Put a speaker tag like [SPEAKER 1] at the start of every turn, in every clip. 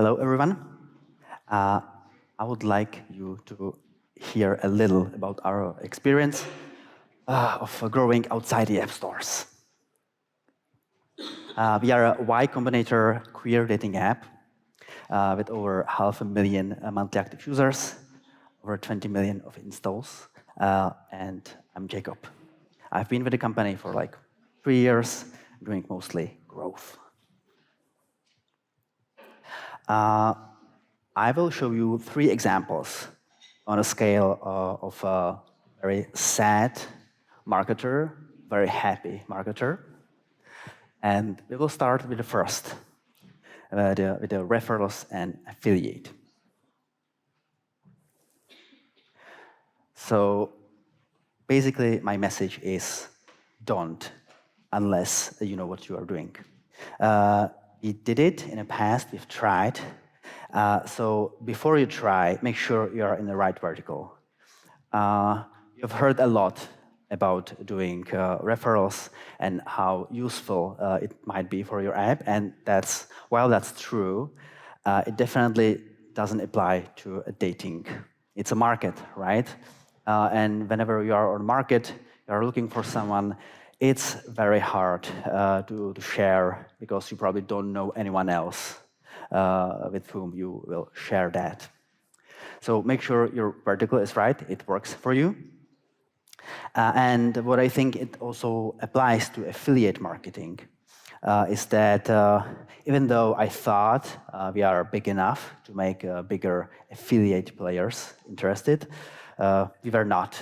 [SPEAKER 1] Hello, everyone. Uh, I would like you to hear a little about our experience of growing outside the app stores. We are a Y Combinator queer dating app with over 500,000 monthly active users, over 20 million of installs, and I'm Jakub. I've been with the company for like 3 years, doing mostly growth. I will show you 3 examples on a scale of a very sad marketer, very happy marketer. And we will start with the first, with the referrals and affiliate. So basically, my message is don't, unless you know what you are doing. We did it in the past, we've tried. So before you try, make sure you are in the right vertical. You've heard a lot about doing referrals and how useful it might be for your app, and while that's true, it definitely doesn't apply to dating. It's a market, right? And whenever you are on the market, you are looking for someone, it's very hard to share because you probably don't know anyone else with whom you will share that. So make sure your vertical is right, it works for you. And what I think it also applies to affiliate marketing is that even though I thought we are big enough to make bigger affiliate players interested, we were not.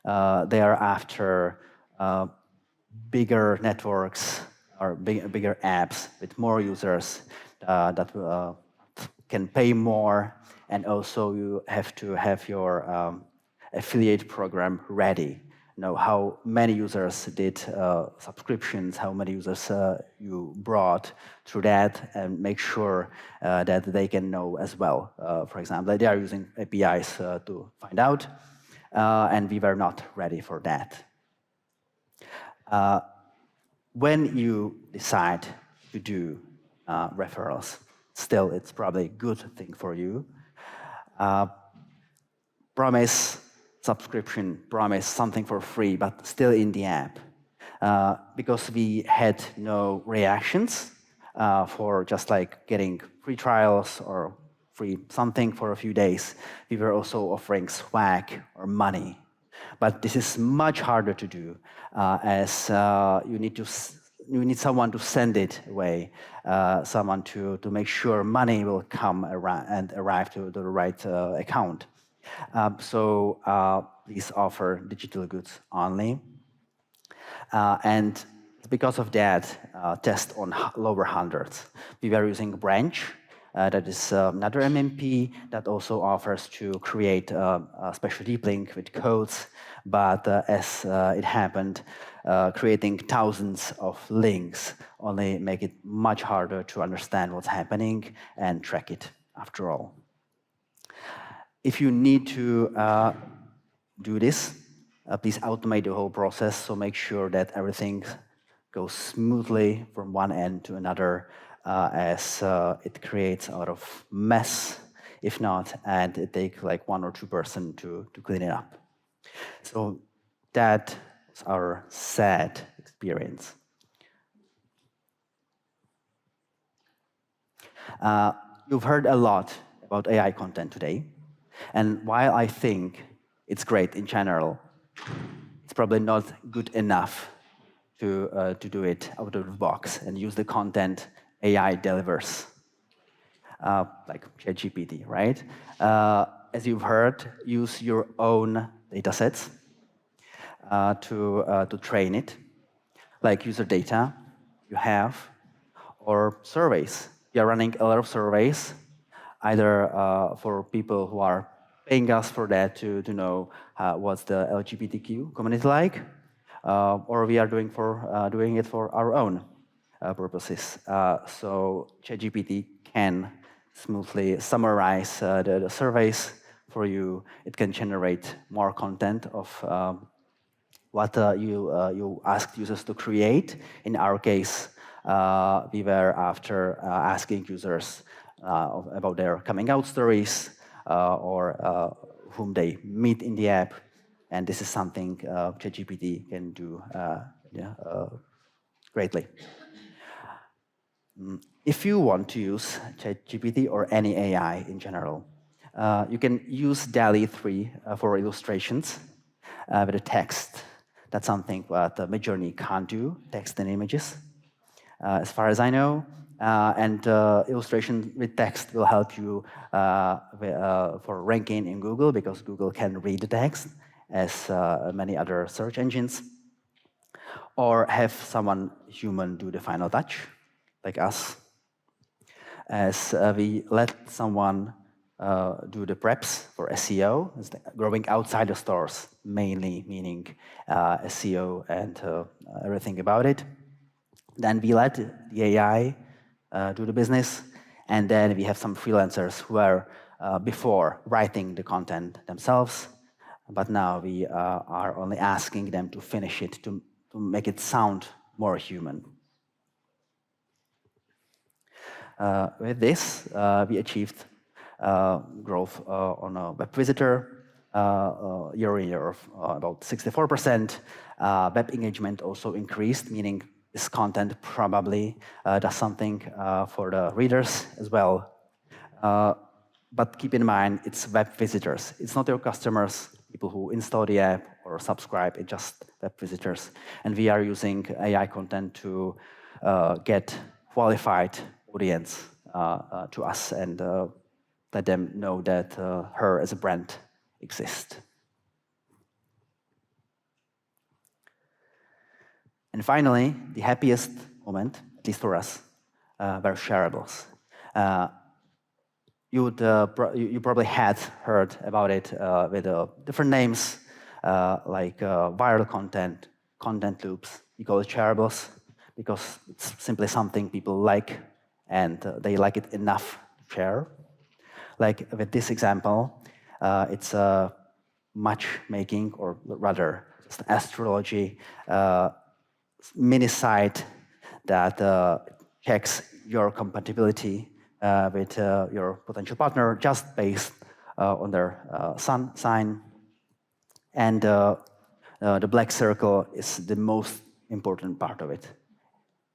[SPEAKER 1] They are after bigger networks or bigger apps with more users that can pay more, and also you have to have your affiliate program ready. Know how many users did subscriptions, how many users you brought through that, and make sure that they can know as well. For example, that they are using APIs to find out, and we were not ready for that. When you decide to do referrals, still it's probably a good thing for you. Promise subscription, promise something for free, but still in the app. Because we had no reactions for just like getting free trials or free something for a few days, we were also offering swag or money. But this is much harder to do as you need someone to send it away, someone to make sure money will come around and arrive to the right account. So please offer digital goods only. And because of that, test on lower hundreds. We were using Branch, that is another MMP that also offers to create a special deep link with codes, but as it happened, creating thousands of links only make it much harder to understand what's happening and track it after all. If you need to do this, please automate the whole process, so make sure that everything goes smoothly from one end to another, as it creates a lot of mess, if not, and it takes like 1 or 2 person to clean it up. So that was our sad experience. You've heard a lot about AI content today, and while I think it's great in general, it's probably not good enough to do it out of the box and use the content AI delivers, like ChatGPT, right? As you've heard, use your own datasets to train it, like user data you have, or surveys. We are running a lot of surveys, either for people who are paying us for that to know what's the LGBTQ community like, or we are doing it for our own purposes. So ChatGPT can smoothly summarize the surveys for you. It can generate more content of what you asked users to create. In our case, we were after asking users about their coming out stories or whom they meet in the app. And this is something ChatGPT can do greatly. If you want to use ChatGPT or any AI in general, you can use DALL-E 3 for illustrations with a text. That's something that Midjourney can't do, text and images, as far as I know. And illustration with text will help you for ranking in Google, because Google can read the text as many other search engines. Or have someone human do the final touch, like us, as we let someone do the preps for SEO, growing outside the stores, mainly meaning SEO and everything about it. Then we let the AI do the business, and then we have some freelancers who are before writing the content themselves, but now we are only asking them to finish it, to make it sound more human. With this, we achieved growth on a web visitor year-on-year of about 64%. Web engagement also increased, meaning this content probably does something for the readers as well. But keep in mind, it's web visitors. It's not your customers, people who install the app or subscribe. It's just web visitors. And we are using AI content to get qualified audience to us and let them know that her as a brand exists. And finally, the happiest moment, at least for us, were shareables. You probably had heard about it with different names, like viral content, content loops. We call it shareables because it's simply something people like, and they like it enough to share. Like with this example, it's a matchmaking, or rather just astrology mini site that checks your compatibility with your potential partner just based on their sun sign. And the black circle is the most important part of it,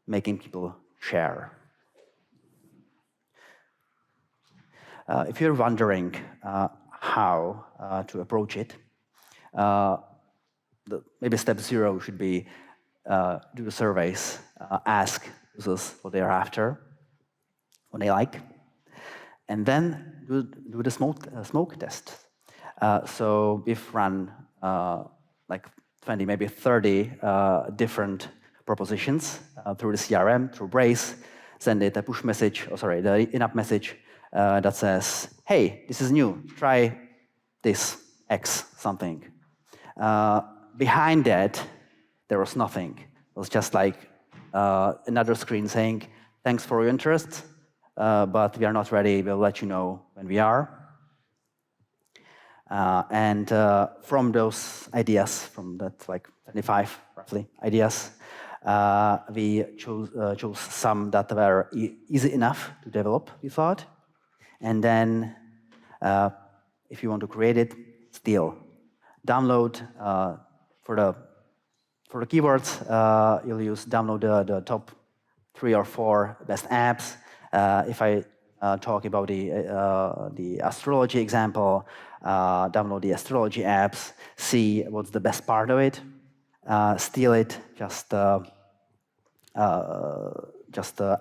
[SPEAKER 1] making people share. If you're wondering how to approach it, maybe step 0 should be do the surveys, ask users what they're after, what they like, and then do the smoke test. So we've run like 20, maybe 30 different propositions through the CRM, through Braze, send it a push message, the in-app message that says, hey, this is new, try this X something. Behind that, there was nothing. It was just like another screen saying, thanks for your interest, but we are not ready. We'll let you know when we are. And from those ideas, from that like 25 roughly ideas, we chose some that were easy enough to develop, we thought. And then if you want to create it, still download for the keywords, you'll use download the top 3 or 4 best apps. If I talk about the astrology example, download the astrology apps, see what's the best part of it, steal it, just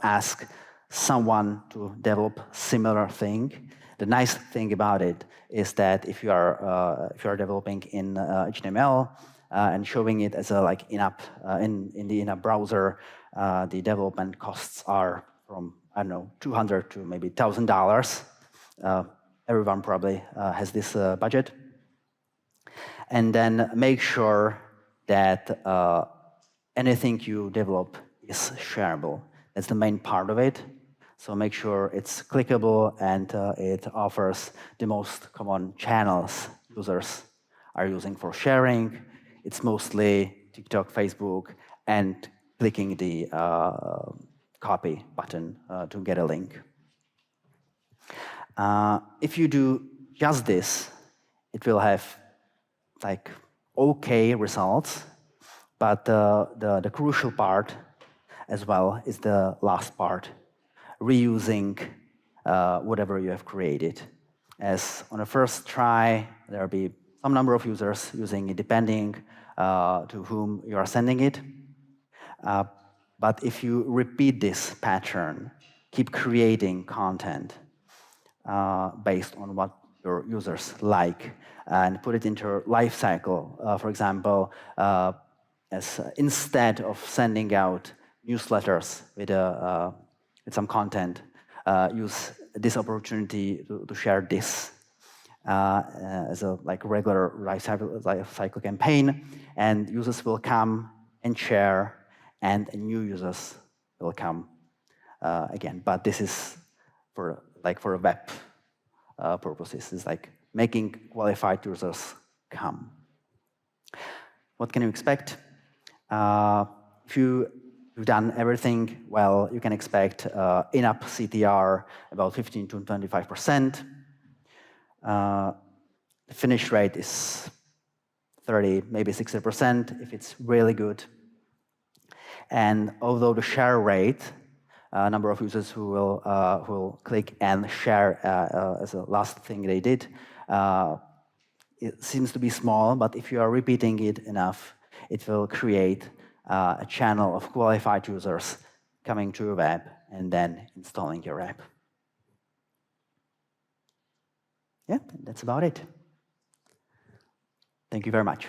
[SPEAKER 1] ask someone to develop similar thing. The nice thing about it is that if you are developing in HTML and showing it as a like in-app in the in-app browser, the development costs are from, I don't know, $200 to maybe $1,000. Everyone probably has this budget. And then make sure that anything you develop is shareable. That's the main part of it. So make sure it's clickable and it offers the most common channels users are using for sharing. It's mostly TikTok, Facebook, and clicking the copy button to get a link. If you do just this, it will have like okay results, but the crucial part as well is the last part, reusing whatever you have created. As on a first try, there will be some number of users using it depending to whom you are sending it. But if you repeat this pattern, keep creating content based on what your users like and put it into a life cycle. For example, instead of sending out newsletters with some content, use this opportunity to share this as a regular life cycle campaign, and users will come and share, and new users will come again. But this is for a web purposes. It's like making qualified users come. What can you expect? If you've done everything well, you can expect in-app CTR about 15 to 25%. The finish rate is 30, maybe 60% if it's really good. And although the share rate, number of users who will click and share as a last thing they did, it seems to be small, but if you are repeating it enough, it will create a channel of qualified users coming to your web and then installing your app. Yeah, that's about it. Thank you very much.